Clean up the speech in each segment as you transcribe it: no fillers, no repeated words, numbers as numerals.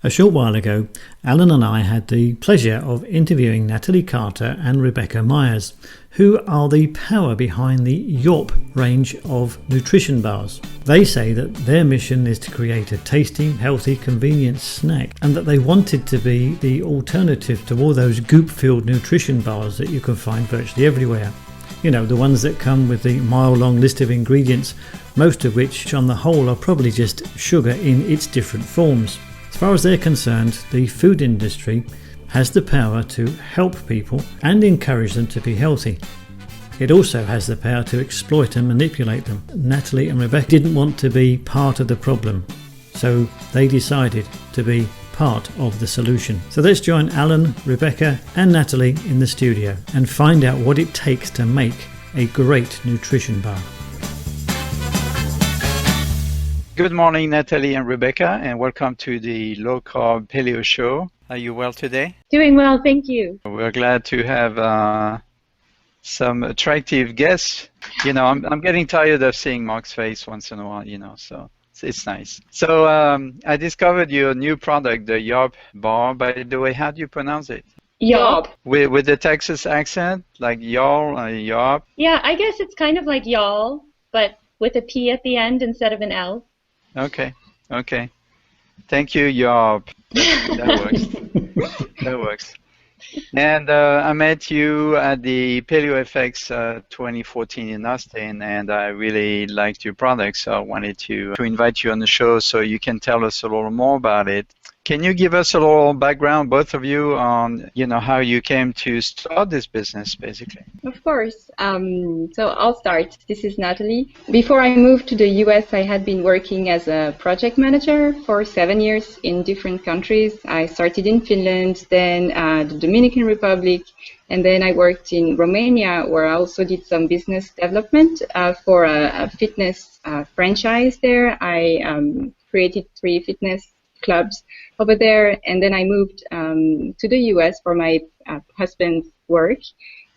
A short while ago, Alan and I had the pleasure of interviewing Nathalie Cartier and Rebecca Myers, who are the power behind the YAWP range of nutrition bars. They say that their mission is to create a tasty, healthy, convenient snack, and that they wanted to be the alternative to all those goop-filled nutrition bars that you can find virtually everywhere. You know, the ones that come with the mile-long list of ingredients, most of which on the whole are probably just sugar in its different forms. As far as they're concerned, the food industry has the power to help people and encourage them to be healthy. It also has the power to exploit and manipulate them. Nathalie and Rebecca didn't want to be part of the problem, so they decided to be part of the solution. So let's join Alan, Rebecca and Nathalie in the studio and find out what it takes to make a great nutrition bar. Good morning, Nathalie and Rebecca, and welcome to the Low Carb Paleo show. Are you well today? Doing well, thank you. We're glad to have some attractive guests. You know, I'm getting tired of seeing Mark's face once in a while, you know, so it's nice. So I discovered your new product, the YAWP bar. By the way, how do you pronounce it? YAWP. With the Texas accent, like y'all, YAWP? Yeah, I guess it's kind of like y'all, but with a P at the end instead of an L. Okay. Thank you, YAWP. That works. That works. And I met you at the Paleo FX 2014 in Austin, and I really liked your product, so I wanted to invite you on the show so you can tell us a little more about it. Can you give us a little background, both of you, on how you came to start this business, basically? Of course. So I'll start. This is Nathalie. Before I moved to the US, I had been working as a project manager for 7 years in different countries. I started in Finland, then the Dominican Republic, and then I worked in Romania, where I also did some business development for a fitness franchise there. I created 3 fitness clubs over there, and then I moved to the US for my husband's work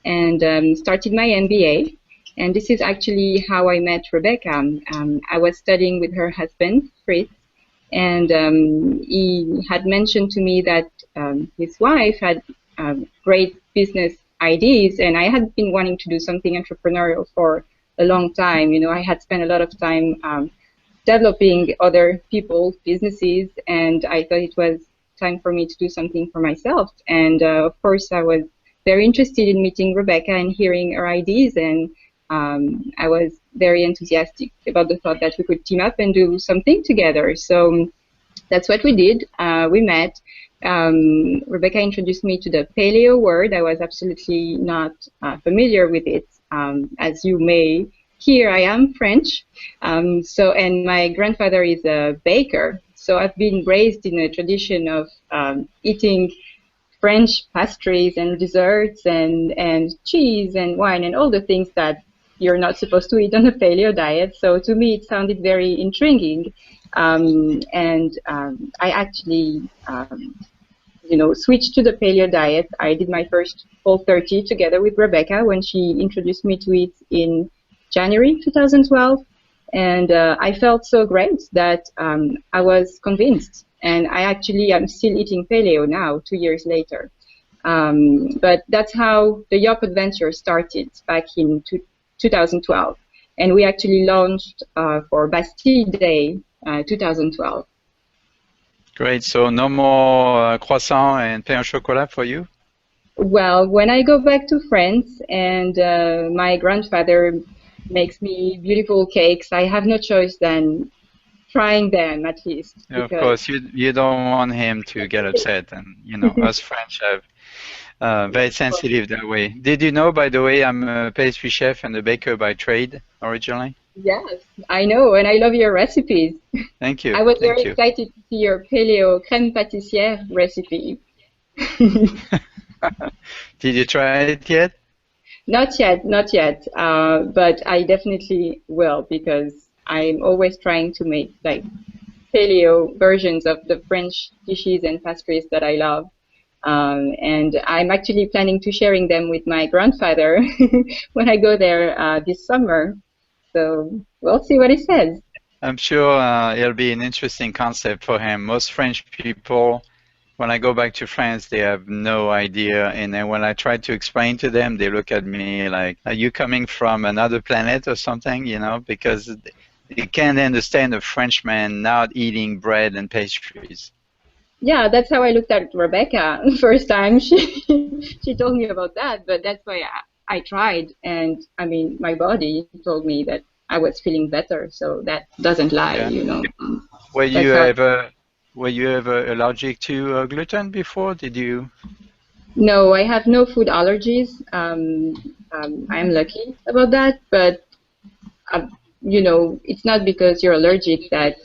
and started my MBA. And this is actually how I met Rebecca. I was studying with her husband, Fritz, and he had mentioned to me that his wife had great business ideas, and I had been wanting to do something entrepreneurial for a long time. You know, I had spent a lot of time developing other people's businesses, and I thought it was time for me to do something for myself. And of course, I was very interested in meeting Rebecca and hearing her ideas, and I was very enthusiastic about the thought that we could team up and do something together. So that's what we did. We met. Rebecca introduced me to the paleo word. I was absolutely not familiar with it, as you may hear. I am French, and my grandfather is a baker, so I've been raised in a tradition of eating French pastries and desserts and cheese and wine and all the things that you're not supposed to eat on a paleo diet. So to me, it sounded very intriguing, and I actually switched to the paleo diet. I did my first Whole30 together with Rebecca when she introduced me to it in January 2012, and I felt so great that I was convinced, and I'm still eating paleo now, 2 years later. But that's how the YAWP adventure started back in 2012, and we actually launched for Bastille Day 2012. Great. So no more croissant and pain au chocolat for you? Well, when I go back to France and my grandfather makes me beautiful cakes, I have no choice than trying them, at least. Yeah, of course, you don't want him to get upset, and us French are very sensitive that way. Did you know, by the way, I'm a pastry chef and a baker by trade originally? Yes, I know, and I love your recipes. Thank you. I was very excited to see your paleo crème pâtissière recipe. Did you try it yet? Not yet, but I definitely will, because I'm always trying to make like paleo versions of the French dishes and pastries that I love. And I'm actually planning to sharing them with my grandfather when I go there this summer. So we'll see what he says. I'm sure it'll be an interesting concept for him. Most French people, when I go back to France, they have no idea. And then when I try to explain to them, they look at me like, are you coming from another planet or something? You know, because they can't understand a Frenchman not eating bread and pastries. Yeah, that's how I looked at Rebecca the first time she told me about that. But that's why I tried, and I mean, my body told me that I was feeling better. So that doesn't lie, Yeah. you know. Were That's you how. ever were you ever allergic to gluten before? Did you? No, I have no food allergies. I'm lucky about that, but you know, it's not because you're allergic that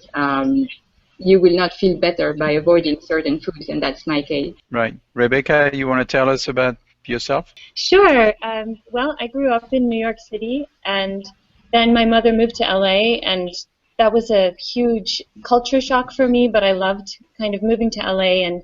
you will not feel better by avoiding certain foods, and that's my case. Right. Rebecca, you want to tell us about yourself? Sure. Well, I grew up in New York City, and then my mother moved to LA, and that was a huge culture shock for me, but I loved kind of moving to LA, and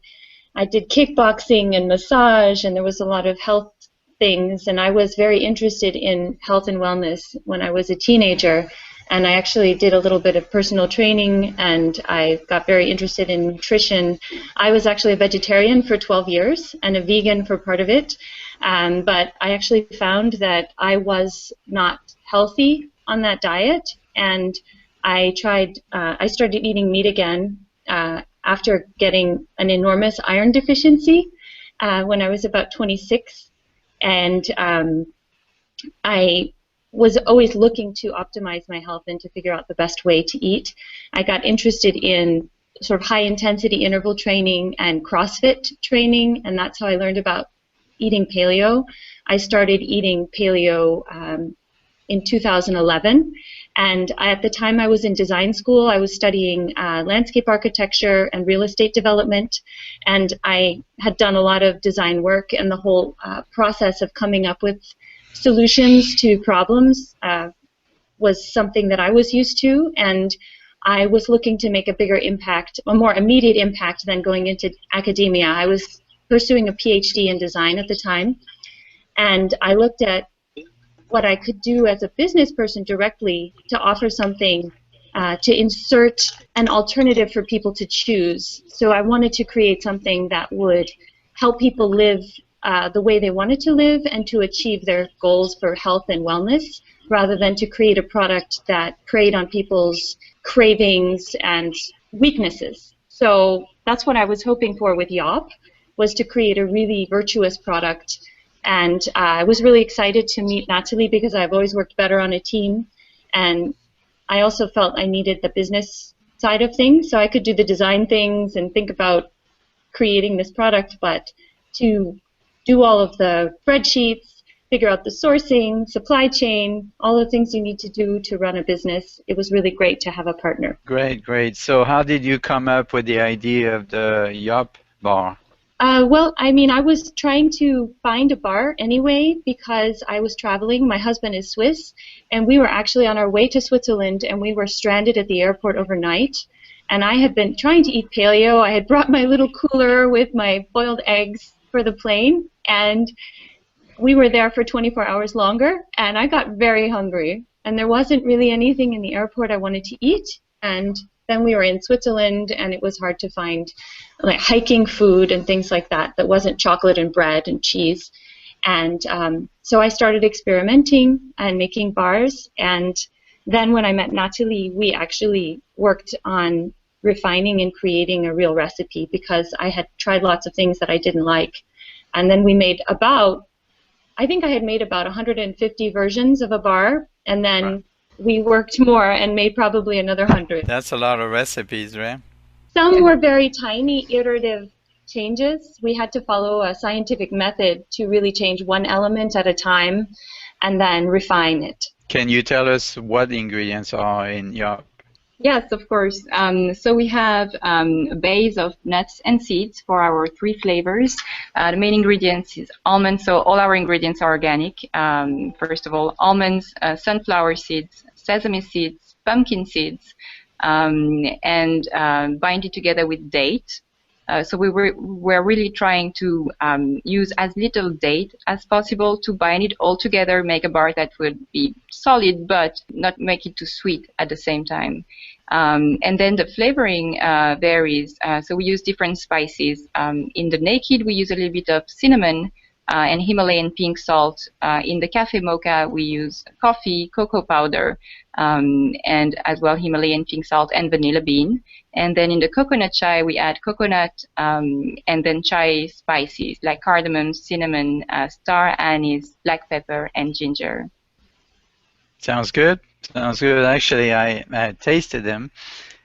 I did kickboxing and massage, and there was a lot of health things, and I was very interested in health and wellness when I was a teenager, and I actually did a little bit of personal training, and I got very interested in nutrition. I was actually a vegetarian for 12 years and a vegan for part of it, but I actually found that I was not healthy on that diet, and I started eating meat again after getting an enormous iron deficiency when I was about 26, and I was always looking to optimize my health and to figure out the best way to eat. I got interested in sort of high-intensity interval training and CrossFit training, and that's how I learned about eating paleo. I started eating paleo in 2011, and at the time I was in design school. I was studying landscape architecture and real estate development, and I had done a lot of design work, and the whole process of coming up with solutions to problems was something that I was used to, and I was looking to make a bigger impact, a more immediate impact than going into academia. I was pursuing a PhD in design at the time, and I looked at what I could do as a business person directly to offer something to insert an alternative for people to choose. So I wanted to create something that would help people live the way they wanted to live and to achieve their goals for health and wellness, rather than to create a product that preyed on people's cravings and weaknesses. So that's what I was hoping for with YAWP, was to create a really virtuous product. And I was really excited to meet Nathalie because I've always worked better on a team, and I also felt I needed the business side of things, so I could do the design things and think about creating this product, but to do all of the spreadsheets, figure out the sourcing, supply chain, all the things you need to do to run a business, it was really great to have a partner. Great, great. So how did you come up with the idea of the YAWP bar? Well, I mean, I was trying to find a bar anyway because I was traveling. My husband is Swiss, and we were actually on our way to Switzerland, and we were stranded at the airport overnight. And I had been trying to eat paleo. I had brought my little cooler with my boiled eggs for the plane, and we were there for 24 hours longer, and I got very hungry. And there wasn't really anything in the airport I wanted to eat, and then we were in Switzerland, and it was hard to find like hiking food and things like that that wasn't chocolate and bread and cheese. And so I started experimenting and making bars. And then when I met Nathalie, we actually worked on refining and creating a real recipe because I had tried lots of things that I didn't like. And then we made I think I had made about 150 versions of a bar, and then we worked more and made probably another 100. That's a lot of recipes, right? Some were very tiny, iterative changes. We had to follow a scientific method to really change one element at a time and then refine it. Can you tell us what the ingredients are in YAWP? Yes, of course. So we have a base of nuts and seeds for our 3 flavors. The main ingredients is almonds, so all our ingredients are organic. First of all, almonds, sunflower seeds, sesame seeds, pumpkin seeds, and bind it together with date. So we're really trying to use as little date as possible to bind it all together, make a bar that would be solid but not make it too sweet at the same time. And then the flavoring varies. So we use different spices. In the naked, we use a little bit of cinnamon and Himalayan pink salt. In the cafe mocha, we use coffee, cocoa powder, and as well Himalayan pink salt and vanilla bean. And then in the coconut chai, we add coconut and then chai spices like cardamom, cinnamon, star anise, black pepper, and ginger. Sounds good. Sounds good. Actually, I tasted them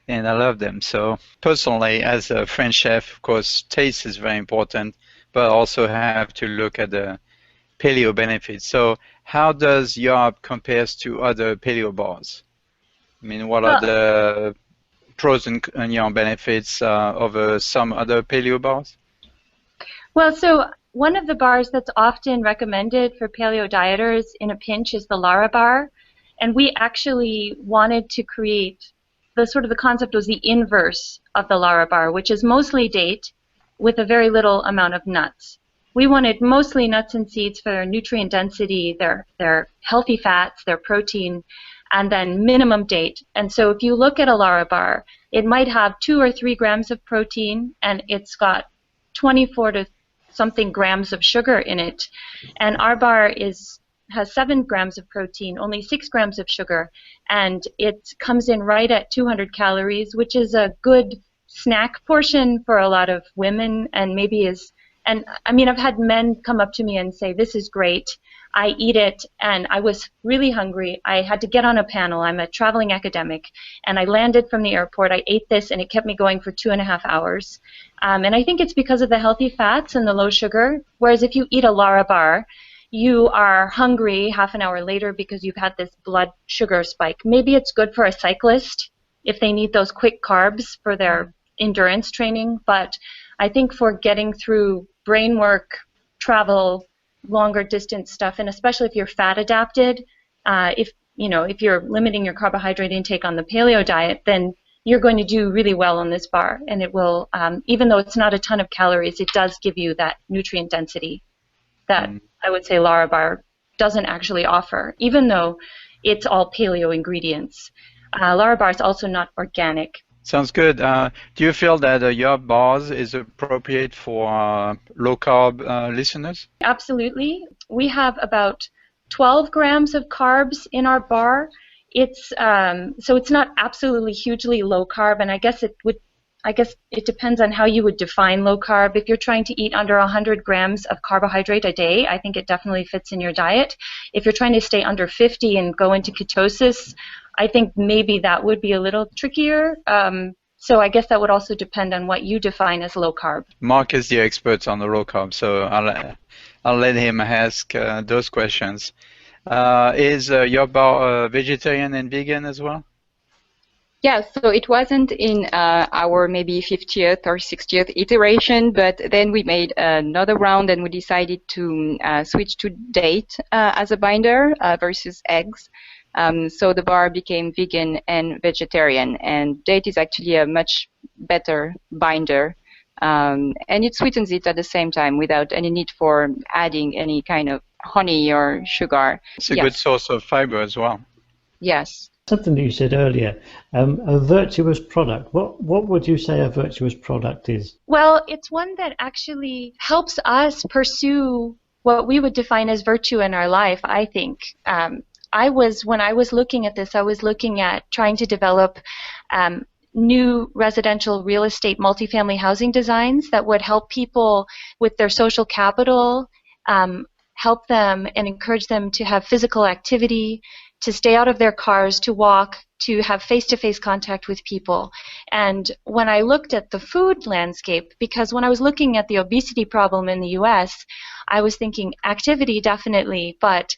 and I love them. So personally, as a French chef, of course, taste is very important, but also have to look at the paleo benefits. So how does YAWP compares to other paleo bars? I mean, what are the pros and benefits over some other paleo bars? Well, so one of the bars that's often recommended for paleo dieters in a pinch is the Lara bar. And we actually wanted to create the concept was the inverse of the Lara bar, which is mostly date with a very little amount of nuts. We wanted mostly nuts and seeds for their nutrient density, their healthy fats, their protein, and then minimum date. And so if you look at a Lara bar, it might have 2 or 3 grams of protein, and it's got 24 to something grams of sugar in it. And our bar has 7 grams of protein, only 6 grams of sugar, and it comes in right at 200 calories, which is a good snack portion for a lot of women, and I mean, I've had men come up to me and say, this is great. I eat it, and I was really hungry. I had to get on a panel. I'm a traveling academic, and I landed from the airport. I ate this, and it kept me going for 2.5 hours. And I think it's because of the healthy fats and the low sugar, whereas if you eat a Lara bar, you are hungry half an hour later because you've had this blood sugar spike. Maybe it's good for a cyclist if they need those quick carbs for their endurance training, but I think for getting through brain work, travel, longer distance stuff, and especially if you're fat adapted, if you're limiting your carbohydrate intake on the paleo diet, then you're going to do really well on this bar, and it will, even though it's not a ton of calories, it does give you that nutrient density that I would say Lara bar doesn't actually offer, even though it's all paleo ingredients. Lara bar is also not organic. Sounds good. Do you feel that YAWP bars is appropriate for low-carb listeners? Absolutely. We have about 12 grams of carbs in our bar. It's so it's not absolutely hugely low carb, and I guess it depends on how you would define low carb. If you're trying to eat under 100 grams of carbohydrate a day, I think it definitely fits in your diet. If you're trying to stay under 50 and go into ketosis, I think maybe that would be a little trickier. So I guess that would also depend on what you define as low carb. Mark is the expert on the low carb, so I'll let him ask those questions. Is your bar vegetarian and vegan as well? Yeah, so it wasn't in our maybe 50th or 60th iteration, but then we made another round and we decided to switch to date as a binder versus eggs. So the bar became vegan and vegetarian, and date is actually a much better binder, and it sweetens it at the same time without any need for adding any kind of honey or sugar. It's a good source of fiber as well. Yes. Something that you said earlier, a virtuous product. What would you say a virtuous product is? Well, it's one that actually helps us pursue what we would define as virtue in our life, I think. When I was looking at this, I was looking at trying to develop new residential real estate multifamily housing designs that would help people with their social capital, help them and encourage them to have physical activity, to stay out of their cars, to walk, to have face-to-face contact with people. And when I looked at the food landscape, because when I was looking at the obesity problem in the US, I was thinking activity definitely, but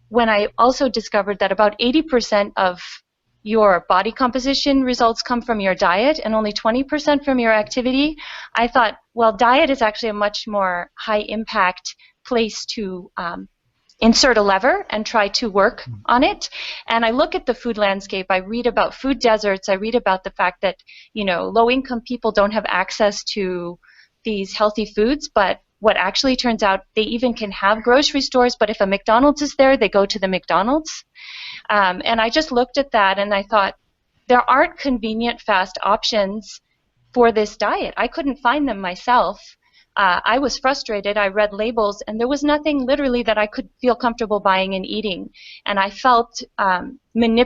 when I also discovered that about 80% of your body composition results come from your diet and only 20% from your activity, I thought, well, diet is actually a much more high-impact place to insert a lever and try to work on it. And I look at the food landscape, I read about food deserts, I read about the fact that, low-income people don't have access to these healthy foods, but what actually turns out, they even can have grocery stores, but if a McDonald's is there, they go to the McDonald's. And I just looked at that and I thought, there aren't convenient, fast options for this diet. I couldn't find them myself. I was frustrated. I read labels, and there was nothing literally that I could feel comfortable buying and eating. And I felt manipulated